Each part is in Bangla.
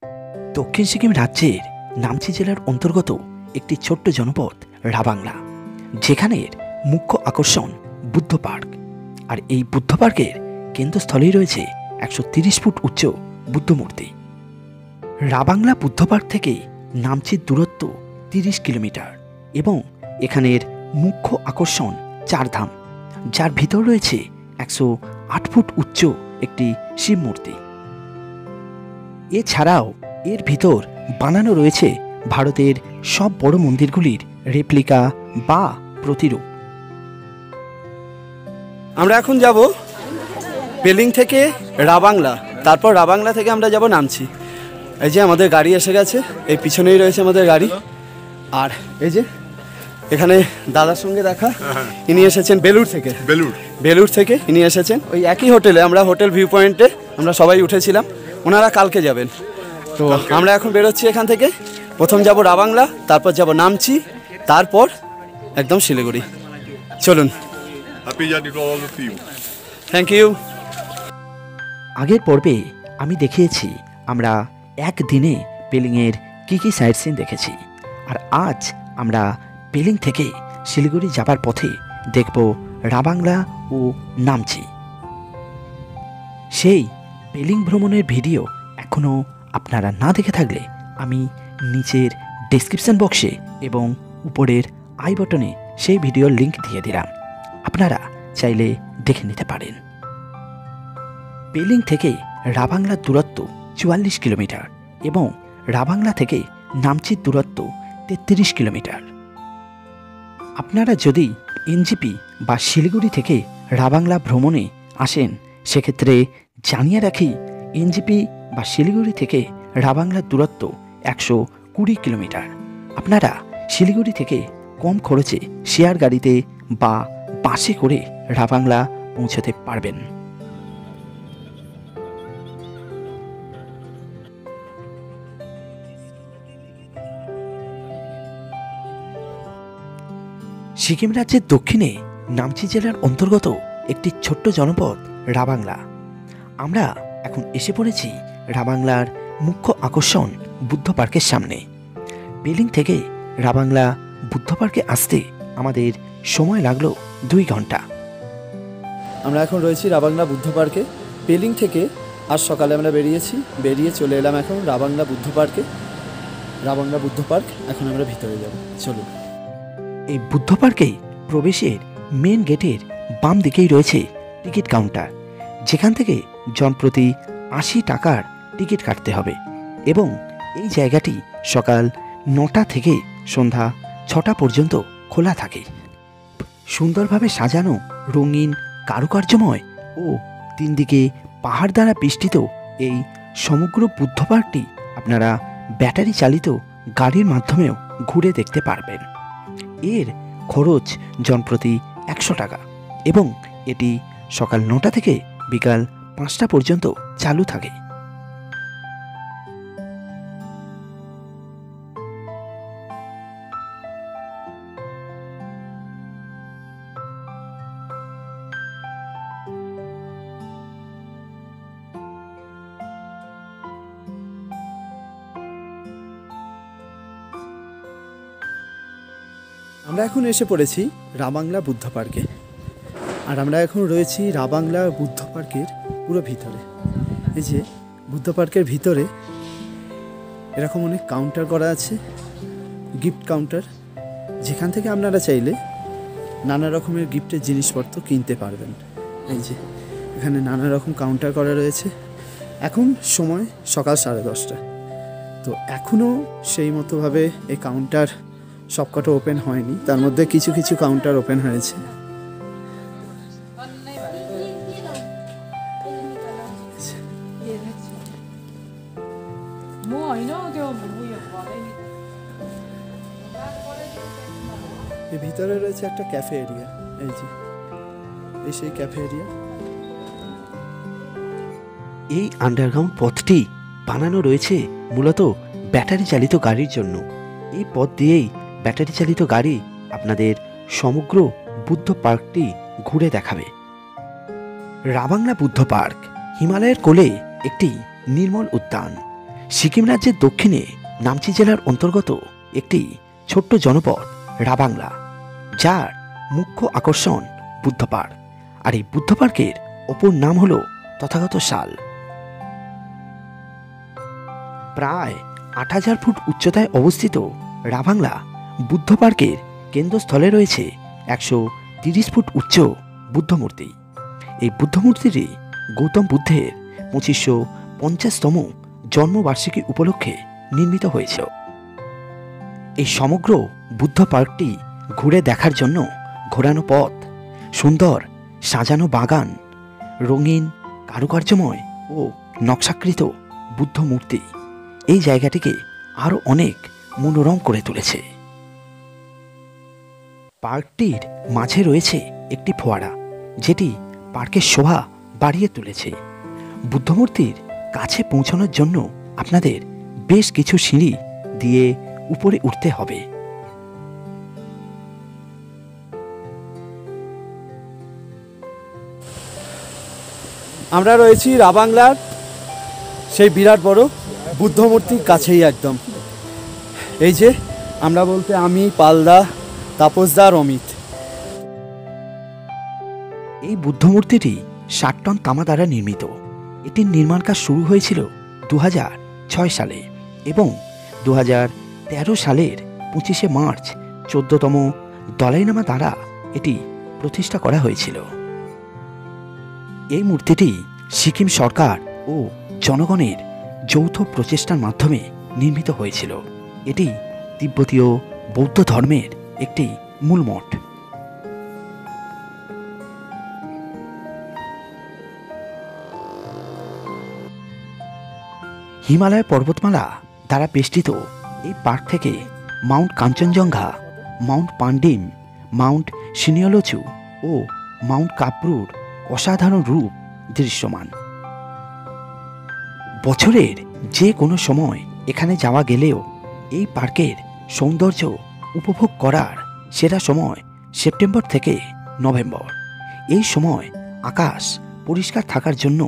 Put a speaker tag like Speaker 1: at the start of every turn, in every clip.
Speaker 1: দক্ষিণ সিকিম রাজ্যের নামচি জেলার অন্তর্গত একটি ছোট্ট জনপদ রাবাংলা, যেখানের মুখ্য আকর্ষণ বুদ্ধ পার্ক। আর এই বুদ্ধ পার্কের কেন্দ্রস্থলেই রয়েছে 130 ফুট উচ্চ বুদ্ধ মূর্তি। রাবাংলা বুদ্ধ পার্ক থেকে নামচির দূরত্ব 30 কিলোমিটার এবং এখানের মুখ্য আকর্ষণ চারধাম, যার ভিতর রয়েছে 108 ফুট উচ্চ একটি শিব মূর্তি। এছাড়াও এর ভিতর বানানো রয়েছে ভারতের সব বড় মন্দিরগুলির রেপ্লিকা বা প্রতিরূপ।
Speaker 2: আমরা এখন যাব পেলিং থেকে রাবাংলা, তারপর রাবাংলা থেকে আমরা যাব নামচি। এই যে আমাদের গাড়ি এসে গেছে, এই পিছনেই রয়েছে আমাদের গাড়ি। আর এই যে এখানে দাদার সঙ্গে দেখা, ইনি এসেছেন বেলুড় থেকে ইনি এসেছেন ওই একই হোটেলে, আমরা হোটেল ভিউ পয়েন্টে আমরা সবাই উঠেছিলাম, ওনারা কালকে যাবেন। তো আমরা এখন বেরোচ্ছি এখান থেকে, প্রথম যাব রাবাংলা, তারপর যাব নামচি, তারপর একদম শিলিগুড়ি। চলুন। Thank you.
Speaker 1: আগের পর্বে আমি দেখিয়েছি আমরা একদিনে পেলিংয়ের কী কী সাইট সিন দেখেছি, আর আজ আমরা পেলিং থেকে শিলিগুড়ি যাবার পথে দেখব রাবাংলা ও নামচি। সেই পেলিং ভ্রমণের ভিডিও এখনও আপনারা না দেখে থাকলে আমি নিচের ডেসক্রিপশন বক্সে এবং উপরের আই বটনে সেই ভিডিওর লিঙ্ক দিয়ে দিলাম, আপনারা চাইলে দেখে নিতে পারেন। পেলিং থেকে রাবাংলার দূরত্ব 44 কিলোমিটার এবং রাবাংলা থেকে নামচির দূরত্ব 33 কিলোমিটার। আপনারা যদি এনজিপি বা শিলিগুড়ি থেকে রাবাংলা ভ্রমণে আসেন, সেক্ষেত্রে জানিয়ে রাখি এনজিপি বা শিলিগুড়ি থেকে রাবাংলার দূরত্ব 120 কিলোমিটার। আপনারা শিলিগুড়ি থেকে কম খরচে শেয়ার গাড়িতে বা বাসে করে রাবাংলা পৌঁছাতে পারবেন। সিকিম রাজ্যের দক্ষিণে নামচি জেলার অন্তর্গত একটি ছোট্ট জনপদ রাবাংলা। আমরা এখন এসে পড়েছি রাবাংলার মুখ্য আকর্ষণ বুদ্ধ পার্কের সামনে। পেলিং থেকে রাবাংলা বুদ্ধ পার্কে আসতে আমাদের সময় লাগলো 2 ঘন্টা।
Speaker 2: আমরা এখন রয়েছি রাবাংলা বুদ্ধ পার্কে। পেলিং থেকে আজ সকালে আমরা বেরিয়ে চলে এলাম এখন রাবাংলা বুদ্ধ পার্কে। রাবাংলা বুদ্ধ পার্ক, এখন আমরা ভিতরে যাব, চলুন।
Speaker 1: এই বুদ্ধ পার্কে প্রবেশের মেন গেটের বাম দিকেই রয়েছে টিকিট কাউন্টার, যেখান থেকে জনপ্রতি 80 টাকার টিকিট কাটতে হবে এবং এই জায়গাটি সকাল 9টা থেকে সন্ধ্যা 6টা পর্যন্ত খোলা থাকে। সুন্দরভাবে সাজানো, রঙিন, কারুকার্যময় ও 3 দিকে পাহাড় দ্বারা বেষ্টিত এই সমগ্র বুদ্ধ পার্কটি আপনারা ব্যাটারি চালিত গাড়ির মাধ্যমেও ঘুরে দেখতে পারবেন। এর খরচ জনপ্রতি 100 টাকা এবং এটি সকাল 9টা থেকে বিকাল 5টা পর্যন্ত চালু থাকে।
Speaker 2: আমরা এখন এসে পড়েছি রাবাংলা বুদ্ধ পার্কে, আর আমরা এখন রয়েছি রাবাংলা বুদ্ধ পার্কের পুরো ভিতরে। এই যে বুদ্ধ পার্কের ভিতরে এরকম অনেক কাউন্টার করা আছে, গিফট কাউন্টার, যেখান থেকে আপনারা চাইলে নানা রকমের গিফটের জিনিসপত্র কিনতে পারবেন। এই যে এখানে নানা রকম কাউন্টার করা রয়েছে। এখন সময় সকাল 10:30। তো এখনও সেই মতোভাবে এই কাউন্টার সবকটা ওপেন হয়নি, তার মধ্যে কিছু কিছু কাউন্টার ওপেন হয়েছে। এর ভিতরে রয়েছে একটা ক্যাফে এরিয়া, এই যে এই সেই ক্যাফে এরিয়া।
Speaker 1: এই আন্ডারগ্রাউন্ড পথটি বানানো রয়েছে মূলত ব্যাটারি চালিত গাড়ির জন্য। এই পথ দিয়েই ব্যাটারি চালিত গাড়ি আপনাদের সমগ্র বুদ্ধ পার্কটি ঘুরে দেখাবে। রাবাংলা বুদ্ধ পার্ক হিমালয়ের কোলে একটি নির্মল উদ্যান। সিকিম রাজ্যের দক্ষিণে নামচি জেলার অন্তর্গত একটি ছোট্ট জনপদ রাবাংলা, যার মুখ্য আকর্ষণ বুদ্ধ পার্ক। আর এই বুদ্ধ পার্কের অপর নাম হল তথাগত শাল। প্রায় ৮,০০০ ফুট উচ্চতায় অবস্থিত রাবাংলা বুদ্ধ পার্কের কেন্দ্রস্থলে রয়েছে ১৩০ ফুট উচ্চ বুদ্ধ মূর্তি। এই বুদ্ধ মূর্তিটি গৌতম বুদ্ধের ২৫৫০তম জন্মবার্ষিকী উপলক্ষে নির্মিত হয়েছে। এই সমগ্র বুদ্ধ পার্কটি ঘুরে দেখার জন্য ঘোরানো পথ, সুন্দর সাজানো বাগান, রঙিন কারুকার্যময় ও নকশাকৃত বুদ্ধ মূর্তি এই জায়গাটিকে আরও অনেক মনোরম করে তুলেছে। পার্কটির মাঝে রয়েছে একটি ফোয়ারা, যেটি পার্কের শোভা বাড়িয়ে তুলেছে। বুদ্ধমূর্তির কাছে পৌঁছানোর জন্য আপনাদের বেশ কিছু সিঁড়ি দিয়ে উপরে উঠতে হবে।
Speaker 2: আমরা রয়েছি রাবাংলার সেই বিরাট বড় বুদ্ধ মূর্তির কাছেই একদম। এই যে আমরা বলতে আমি, পালদা, তাপসদা আর অমিত।
Speaker 1: এই বুদ্ধ মূর্তিটি ৬০ টন তামা দ্বারা নির্মিত। এটির নির্মাণ কাজ শুরু হয়েছিল ২০০৬ সালে এবং ২০১৩ সালের ২৫শে মার্চ ১৪তম দলাইলামা দ্বারা এটি প্রতিষ্ঠা করা হয়েছিল। এই মূর্তিটি সিকিম সরকার ও জনগণের যৌথ প্রচেষ্টার মাধ্যমে নির্মিত হয়েছিল। এটি তিব্বতীয় বৌদ্ধ ধর্মের একটি মূল মঠ। হিমালয় পর্বতমালা দ্বারা বেষ্টিত এই পার্ক থেকে mount Kanchenjunga, mount Pandim, mount Siniolchu ও মাউন্ট কাপরুর অসাধারণ রূপ দৃশ্যমান। বছরের যে কোনো সময় এখানে যাওয়া গেলেও এই পার্কের সৌন্দর্য উপভোগ করার সেরা সময় সেপ্টেম্বর থেকে নভেম্বর। এই সময় আকাশ পরিষ্কার থাকার জন্য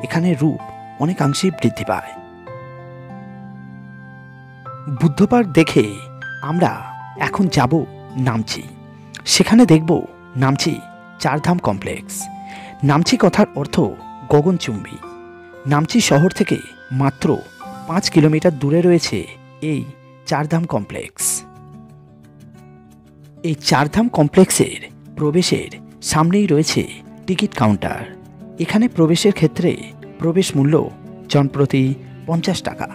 Speaker 1: এখানের রূপ অনেকাংশেই বৃদ্ধি পায়। বুদ্ধ পার্ক দেখে আমরা এখন যাব নামচি। সেখানে দেখব নামচি চারধাম কমপ্লেক্স। নামচি কথার অর্থ গগনচুম্বী। নামচি শহর থেকে মাত্র ৫ কিলোমিটার দূরে রয়েছে এই চারধাম কমপ্লেক্স। এই চারধাম কমপ্লেক্সের প্রবেশের সামনেই রয়েছে টিকিট কাউন্টার। এখানে প্রবেশের ক্ষেত্রে প্রবেশ মূল্য জনপ্রতি ৫০ টাকা।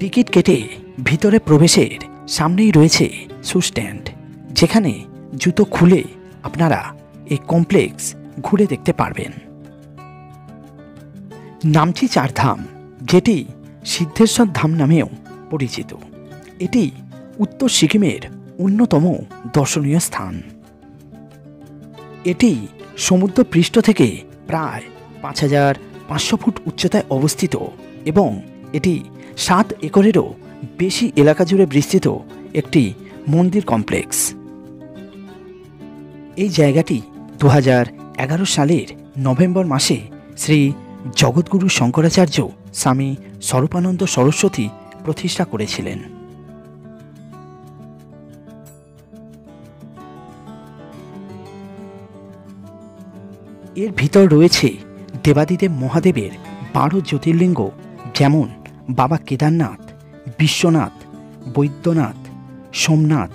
Speaker 1: টিকিট কেটে ভিতরে প্রবেশের সামনেই রয়েছে শু স্ট্যান্ড, যেখানে জুতো খুলে আপনারা এই কমপ্লেক্স ঘুরে দেখতে পারবেন। নামচি চারধাম, যেটি সিদ্ধেশ্বর ধাম নামেও পরিচিত, এটি উত্তর সিকিমের অন্যতম দর্শনীয় স্থান। এটি সমুদ্রপৃষ্ঠ থেকে প্রায় ৫,৫০০ ফুট উচ্চতায় অবস্থিত এবং এটি ৭ একরেরও বেশি এলাকা জুড়ে বিস্তৃত একটি মন্দির কমপ্লেক্স। এই জায়গাটি ২০১১ সালের নভেম্বর মাসে শ্রী জগৎগুরু শঙ্করাচার্য স্বামী স্বরূপানন্দ সরস্বতী প্রতিষ্ঠা করেছিলেন। এর ভিতর রয়েছে দেবাদিদেব মহাদেবের ১২ জ্যোতির্লিঙ্গ, যেমন বাবা কেদারনাথ, বিশ্বনাথ, বৈদ্যনাথ, সোমনাথ,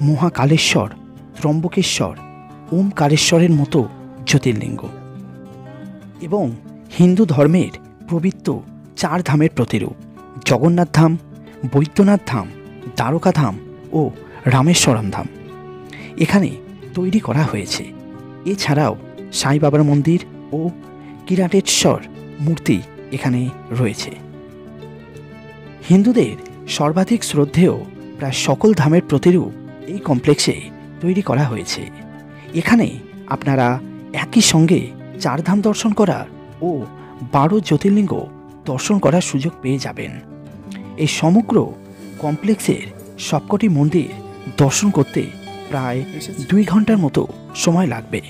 Speaker 1: মহাকালেশ্বর, ত্রম্বকেশ্বর, ওমকারেশ্বরের মতো জ্যোতির্লিঙ্গ এবং হিন্দু ধর্মের পবিত্র ৪ ধামের প্রতিরূপ জগন্নাথ ধাম, বৈদ্যনাথ ধাম, দ্বারকা ধাম ও রামেশ্বরম ধাম এখানে তৈরি করা হয়েছে। এছাড়াও সাই বাবার মন্দির ও কিরাটেশ্বর মূর্তি এখানে রয়েছে। হিন্দুদের সর্বাধিক শ্রদ্ধেয় প্রায় সকল ধামের প্রতিরূপ এই কমপ্লেক্সে তৈরি করা হয়েছে। এখানে আপনারা একই সঙ্গে ৪ ধাম দর্শন করার ও ১২ জ্যোতির্লিঙ্গ দর্শন করার সুযোগ পেয়ে যাবেন। এই সমগ্র কমপ্লেক্সের সবকটি মন্দির দর্শন করতে প্রায়
Speaker 2: এসেছি।
Speaker 1: 2 ঘন্টার মতো সময় লাগবে।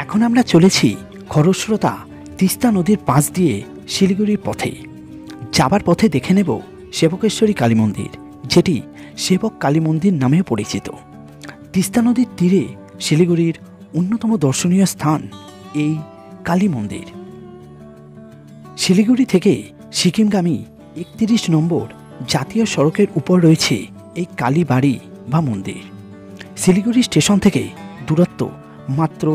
Speaker 1: এখন আমরা চলেছি খরস্রোতা তিস্তা নদীর পাশ দিয়ে শিলিগুড়ির পথে। যাবার পথে দেখে নেব সেবকেশ্বরী কালী মন্দির, যেটি সেবক কালী মন্দির নামেও পরিচিত। তিস্তা নদীর তীরে শিলিগুড়ির অন্যতম দর্শনীয় স্থান এই কালী মন্দির। শিলিগুড়ি থেকে সিকিমগামী 31 নম্বর জাতীয় সড়কের উপর রয়েছে এই কালী বাড়ি বা মন্দির। শিলিগুড়ি স্টেশন থেকে দূরত্ব মাত্র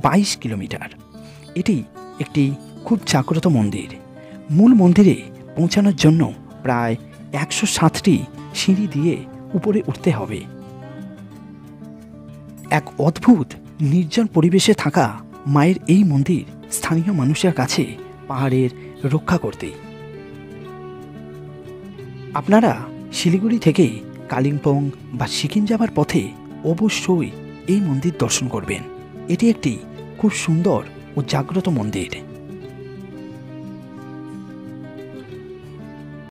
Speaker 1: 22 কিলোমিটার। এটি একটি খুব জাগ্রত মন্দির। মূল মন্দিরে পৌঁছানোর জন্য প্রায় 107টি সিঁড়ি দিয়ে উপরে উঠতে হবে। এক অদ্ভুত নির্জন পরিবেশে থাকা মায়ের এই মন্দির স্থানীয় মানুষের কাছে পাহাড়ের রক্ষা করতে। আপনারা শিলিগুড়ি থেকে কালিম্পং বা সিকিম যাবার পথে অবশ্যই এই মন্দির দর্শন করবেন। এটি একটি খুব সুন্দর ও জাগ্রত মন্দির।